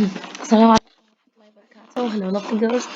Assalamu alaikum. So, hello, lovely girls,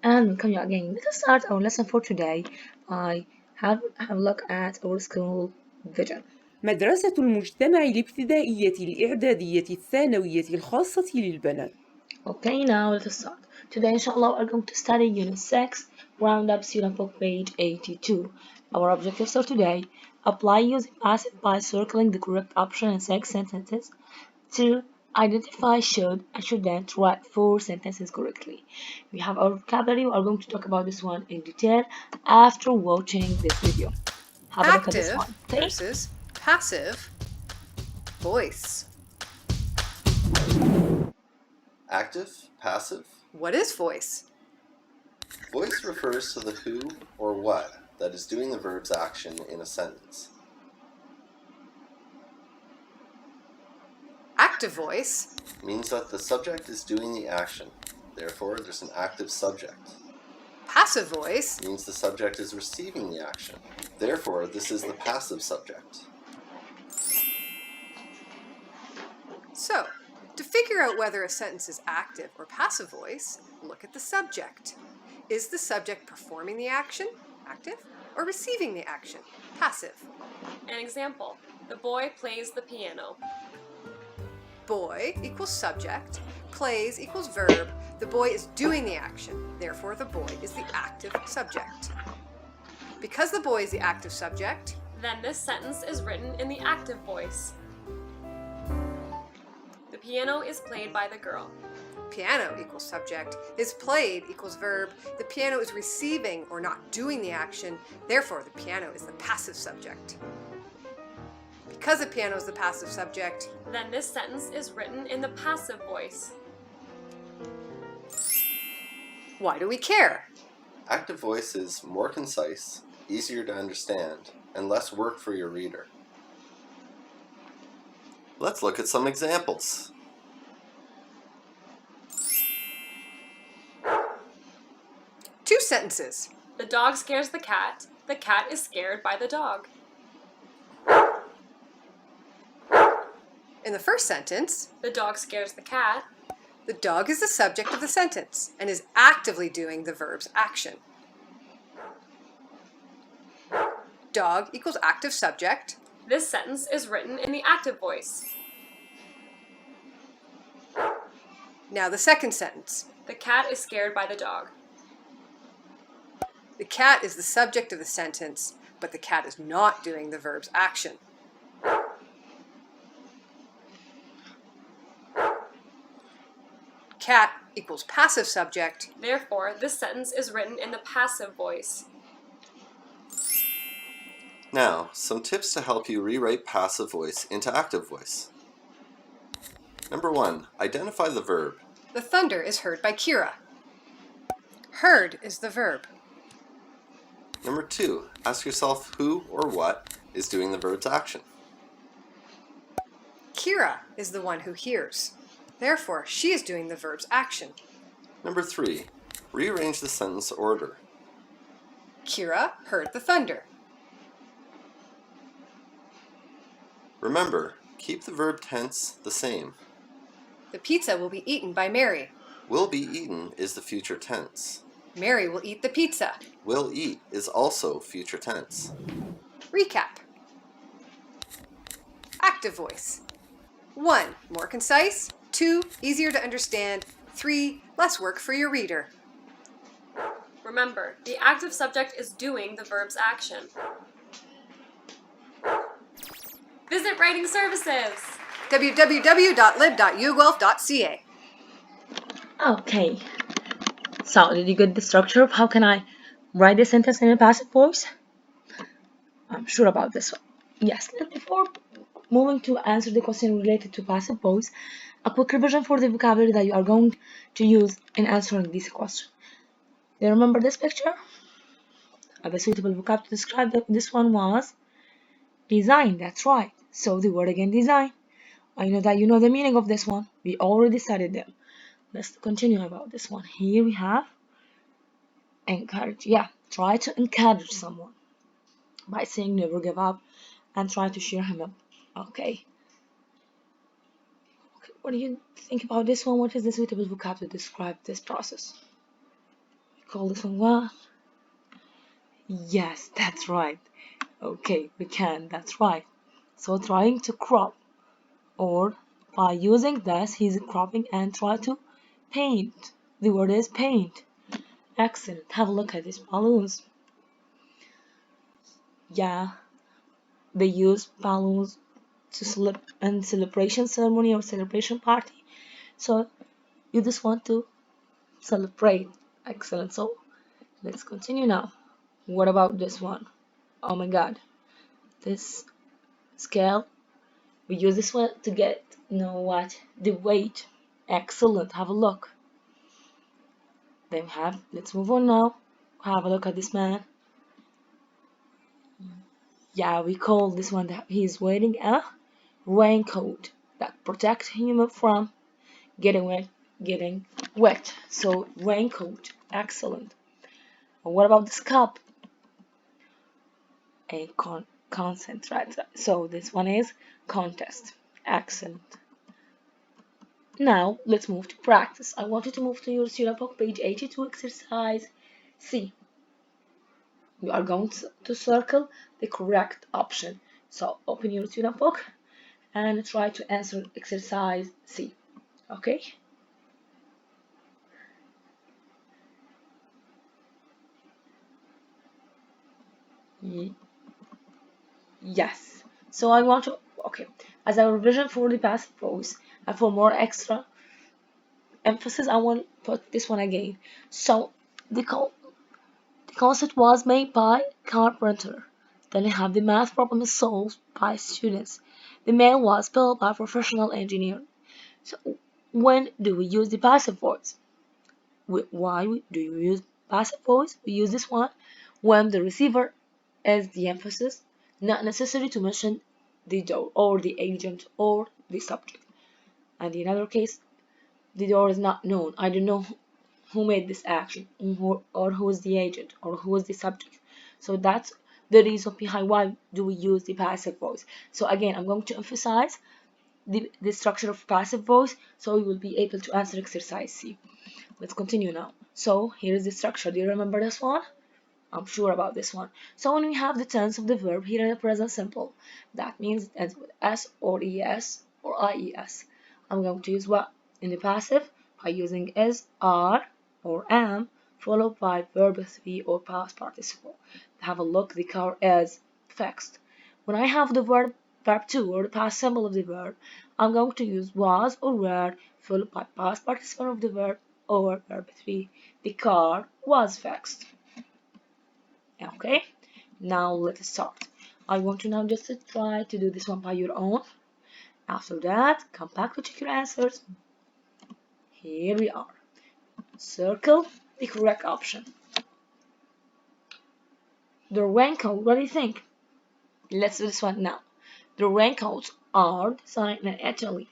and welcome you again. Let us start our lesson for today. I have a look at our school vision. مدرسة المجتمع الابتدائية الإعدادية الثانوية الخاصة للبنات. Okay, now let us start. Today, inshallah, we are going to study Unit 6, Roundup Student Book, page 82. Our objectives for today: apply using passive by circling the correct option in 6 sentences. 2. Identify should and shouldn't write 4 sentences correctly. We have our vocabulary. We are going to talk about this one in detail after watching this video. Have a look at this Active one, okay? versus passive voice. Active, passive. What is voice? Voice refers to the who or what that is doing the verb's action in a sentence. Active voice Means that the subject is doing the action. Therefore, there's an active subject. passive voice Means the subject is receiving the action. Therefore, this is the passive subject. So, to figure out whether a sentence is active or passive voice, look at the subject. Is the subject performing the action, active, or receiving the action, passive? An example, the boy plays the piano. Boy equals subject, plays equals verb, the boy is doing the action, therefore the boy is the active subject. Because the boy is the active subject, Then this sentence is written in the active voice. The piano is played by the girl. piano equals subject, is played equals verb, the piano is receiving or not doing the action, therefore the piano is the passive subject. Because the piano is the passive subject, Then this sentence is written in the passive voice. why do we care? Active voice is more concise, easier to understand, and less work for your reader. Let's look at some examples. Two sentences. The dog scares the cat is scared by the dog. In the first sentence, The dog scares the cat, the dog is the subject of the sentence and is actively doing the verb's action. Dog equals active subject. this sentence is written in the active voice. Now the second sentence. The cat is scared by the dog. The cat is the subject of the sentence, but the cat is not doing the verb's action. Cat equals passive subject. Therefore, this sentence is written in the passive voice. Now, some tips to help you rewrite passive voice into active voice. Number 1, identify the verb. The thunder is heard by Kira. Heard is the verb. Number 2, ask yourself who or what is doing the verb's action. Kira is the one who hears. Therefore, she is doing the verb's action. Number 3, rearrange the sentence order. Kira heard the thunder. Remember, keep the verb tense the same. The pizza will be eaten by Mary. Will be eaten is the future tense. Mary will eat the pizza. Will eat is also future tense. Recap. Active voice. 1. More concise. 2. Easier to understand. 3. Less work for your reader. Remember, the active subject is doing the verb's action. Visit Writing Services! www.lib.uguelph.ca. Okay. So, did you get the structure of how can I write this sentence in a passive voice? I'm sure about this one. Yes, and before moving to answer the question related to passive voice, a quick revision for the vocabulary that you are going to use in answering this question. Do you remember this picture? The suitable vocab to describe this one was design. That's right. So the word again, design. I know that you know the meaning of this one. We already studied them. Let's continue about this one. Here we have encourage. Yeah, try to encourage someone by saying never give up and try to cheer him up. Okay. What do you think about this one? What is the suitable vocab to describe this process? We call this one what? Yes, that's right. Okay, we can, that's right. So trying to crop, or by using this, he's cropping and try to paint. The word is paint. Excellent. Have a look at these balloons. Yeah, they use balloons to celebration ceremony or celebration party. So you just want to celebrate. Excellent. So let's continue now. What about this one? Oh my god. This scale. We use this one to get, you know what? The weight. Excellent. Have a look. Then let's move on now. Have a look at this man. Yeah, we call this one that he's wearing a raincoat that protects him from getting wet. So raincoat, excellent. And what about this cup? A consent, right? So this one is contest, excellent. Now let's move to practice. I want you to move to your student book, page 82, exercise C. You are going to circle the correct option. So open your student book and try to answer exercise C. Okay? Yes. So I want to, okay, as a revision for the passive voice and for more extra emphasis, I want to put this one again. So the concept was made by Carpenter. Then we have the math problem is solved by students. The mail was built by professional engineer. So when do we use the passive voice? Why do you use passive voice? We use this one when the receiver is the emphasis, not necessary to mention the door or the agent or the subject. And in another case, the door is not known. I don't know who made this action or who is the agent or who is the subject. So that's the reason behind why do we use the passive voice. So again, I'm going to emphasize the structure of passive voice so you will be able to answer exercise C. Let's continue now. So here is the structure. Do you remember this one? I'm sure about this one. So when we have the tense of the verb here in the present simple, that means it ends with S or ES or IES. I'm going to use what in the passive by using is, are, or am, followed by verb 3 or past participle. Have a look, the car is fixed. When I have the verb 2 or the past symbol of the verb, I'm going to use was or were followed by past participle of the verb or verb 3. The car was fixed. Okay, now let's start. I want you now just to try to do this one by your own. After that, come back to check your answers. Here we are. Circle the correct option. The raincoat, what do you think? Let's do this one now. The raincoats are designed in Italy.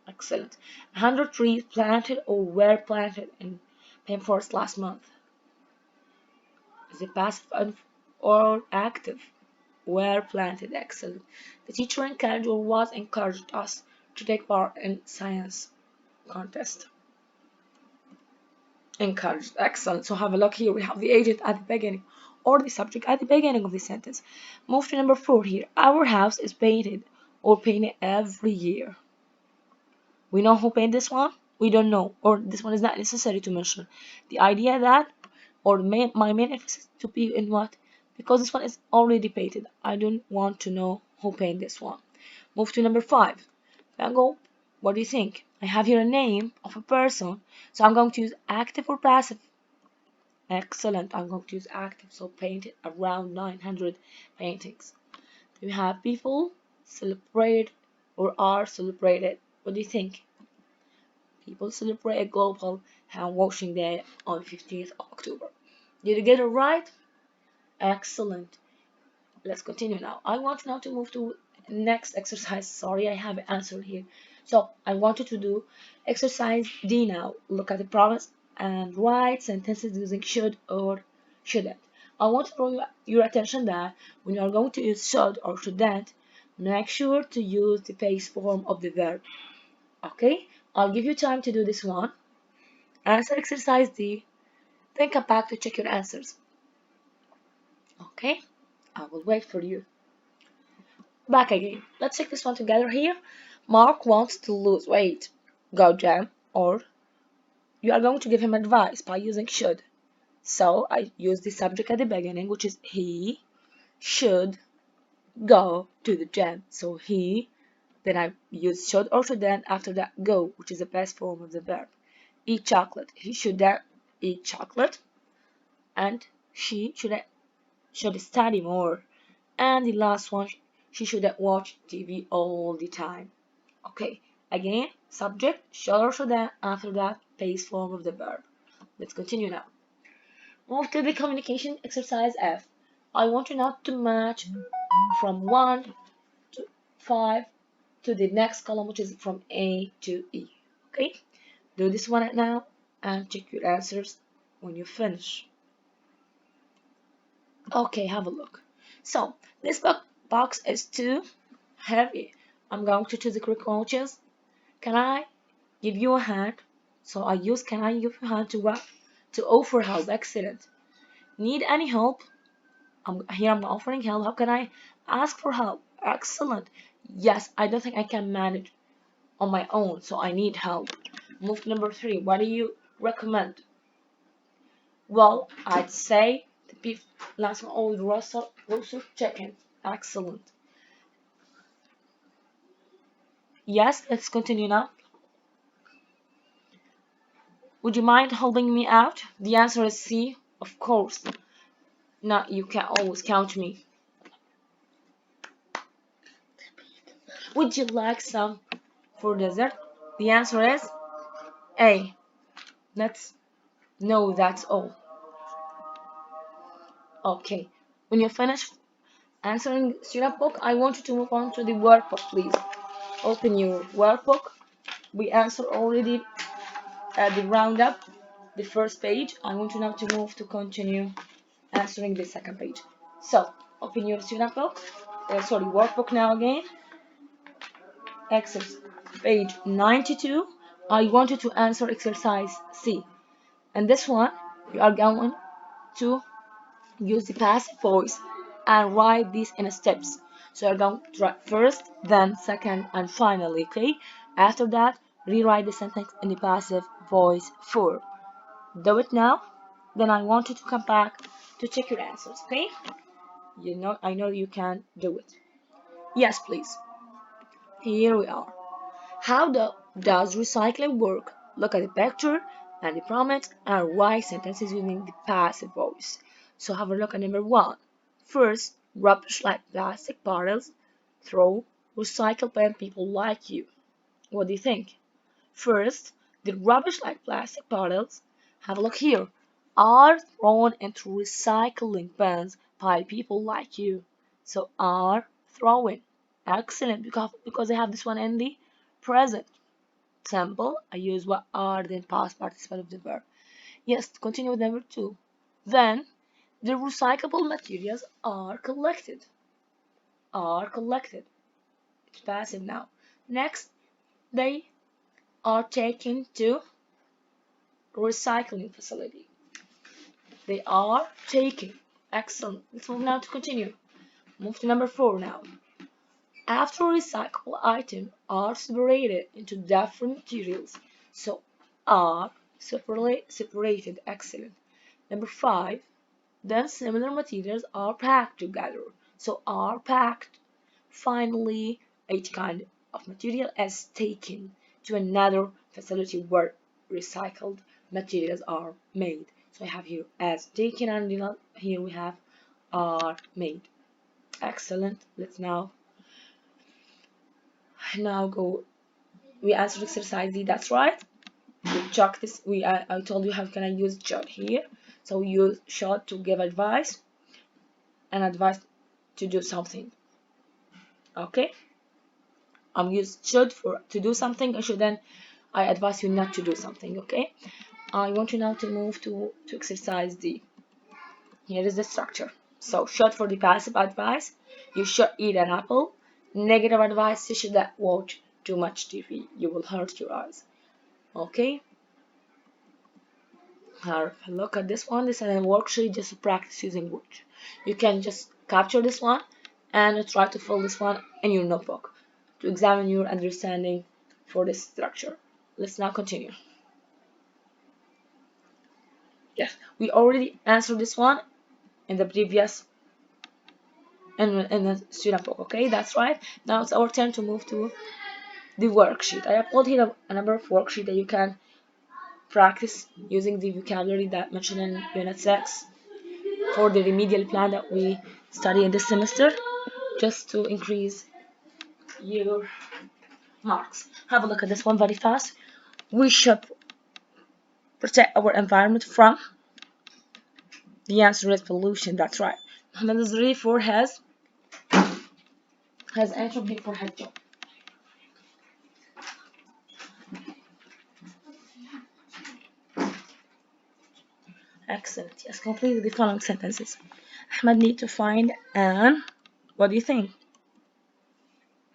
Excellent. 100 trees planted or were planted in Pine last month. Is it passive or active? Were planted. Excellent. The teacher encouraged or was encouraged us to take part in science contest. Encouraged. Excellent. So have a look here. We have the agent at the beginning or the subject at the beginning of the sentence. Move to number 4 here. Our house is painted or painted every year. We know who painted this one? We don't know, or this one is not necessary to mention. The idea that, or my main emphasis to be in what? Because this one is already painted. I don't want to know who painted this one. Move to number 5. Tango, what do you think? I have here a name of a person, so I'm going to use active or passive. Excellent, I'm going to use active, so painted around 900 paintings. We have people celebrate or are celebrated. What do you think? People celebrate a global hand washing day on 15th of October. Did you get it right? Excellent. Let's continue now. I want now to move to next exercise. Sorry, I have an answer here. So I want you to do exercise D now. Look at the problems and write sentences using should or shouldn't. I want to draw your attention that when you are going to use should or shouldn't, make sure to use the base form of the verb. Okay, I'll give you time to do this one. Answer exercise D. Then come back to check your answers. Okay, I will wait for you. Back again. Let's check this one together here. Mark wants to lose weight. Go, Jam. Or you are going to give him advice by using should. So I use the subject at the beginning, which is he should go to the gym. So he, then I use should or should, then after that go, which is the past form of the verb. Eat chocolate. He should eat chocolate. And she should study more. And the last one, she shouldn't watch TV all the time. Okay, again, subject, should or should, then after that, base form of the verb. Let's continue now. Move to the communication exercise F. I want you now to match from 1 to 5 to the next column, which is from A to E. Okay, do this one now and check your answers when you finish. Okay, have a look. So this box is too heavy. I'm going to choose the correct one, which is can I give you a hand? So I use can I give you a hand to what? To offer help. Excellent. Need any help? I'm offering help. How can I ask for help? Excellent. Yes, I don't think I can manage on my own, so I need help. Move to number 3. What do you recommend? Well, I'd say the beef last one with roasted chicken. Excellent. Yes, let's continue now. Would you mind helping me out? The answer is C, of course. No, you can always count me. Would you like some for dessert? The answer is A. That's all. Okay. When you finish answering student book, I want you to move on to the workbook, please. Open your workbook. We answered already at the roundup, the first page. I want you now to move to continue answering the second page. So, open your student book. Workbook now again. Exercise page 92. I want you to answer exercise C. And this one, you are going to use the passive voice and write these in steps. So you're going to write first, then second, and finally, okay? After that, rewrite the sentence in the passive voice form. Do it now. Then I want you to come back to check your answers, okay? I know you can do it. Yes, please. Here we are. How does recycling work? Look at the picture and the prompt and write sentences using the passive voice. So have a look at number 1. First, rubbish like plastic bottles throw recycle bin people like you. What do you think? First, the rubbish like plastic bottles, have a look here, are thrown into recycling bins by people like you. So are throwing. Excellent, because I have this one in the present simple. I use what are then past participle of the verb. Yes, continue with number 2. Then the recyclable materials are collected. Are collected. It's passive now. Next, they are taken to recycling facility. They are taken. Excellent. Let's move now to continue. Move to number 4 now. After recyclable items are separated into different materials, so are separated. Excellent. Number 5. Then similar materials are packed together, so are packed. Finally, each kind of material is taken to another facility where recycled materials are made. So I have here as taken, and here we have are made. Excellent. Let's now go. We answered exercise D. That's right. We check this. I told you how can I use should here. So we use should to give advice and advice to do something. Okay. I'm use should for to do something. Then I advise you not to do something. Okay. I want you now to move to exercise D. Here is the structure. So should for the passive advice. You should eat an apple. Negative advice. You should watch too much TV. You will hurt your eyes. Okay? Have a look at this one. This is a worksheet just to practice using words. You can just capture this one and try to fill this one in your notebook to examine your understanding for this structure. Let's now continue. Yes, we already answered this one in the previous in the student book. Okay, that's right. Now it's our turn to move to the worksheet. I have put here a number of worksheets that you can practice using the vocabulary that mentioned in Unit 6 for the remedial plan that we study in this semester, just to increase your marks. Have a look at this one very fast. We should protect our environment from. The answer is pollution. That's right. Number 3 for has entropy for has job. Excellent. Yes, complete the following sentences. Ahmed need to find an, what do you think?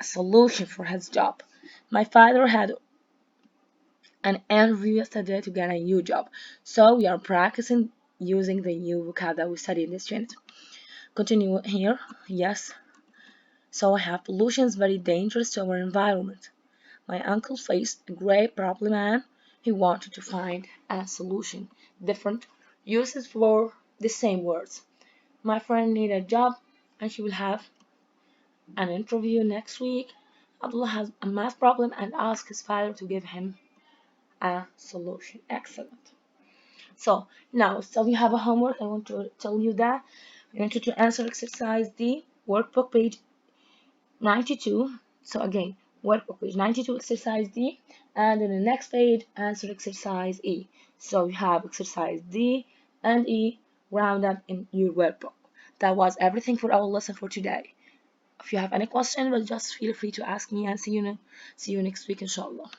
A solution for his job. My father had an interview yesterday to get a new job. So we are practicing using the new vocab that we studied in this unit. Continue here. Yes. So I have pollution is very dangerous to our environment. My uncle faced a great problem and he wanted to find a solution. Different uses for the same words. My friend needs a job and she will have an interview next week. Abdullah has a math problem and asks his father to give him a solution. Excellent. So now, so you have a homework. I want to tell you that I want you to answer exercise D, workbook page 92. So again, workbook page 92, exercise D, and in the next page, answer exercise E. So you have exercise D and E round up in your workbook. That was everything for our lesson for today. If you have any question, well, just feel free to ask me and see you next week, inshallah.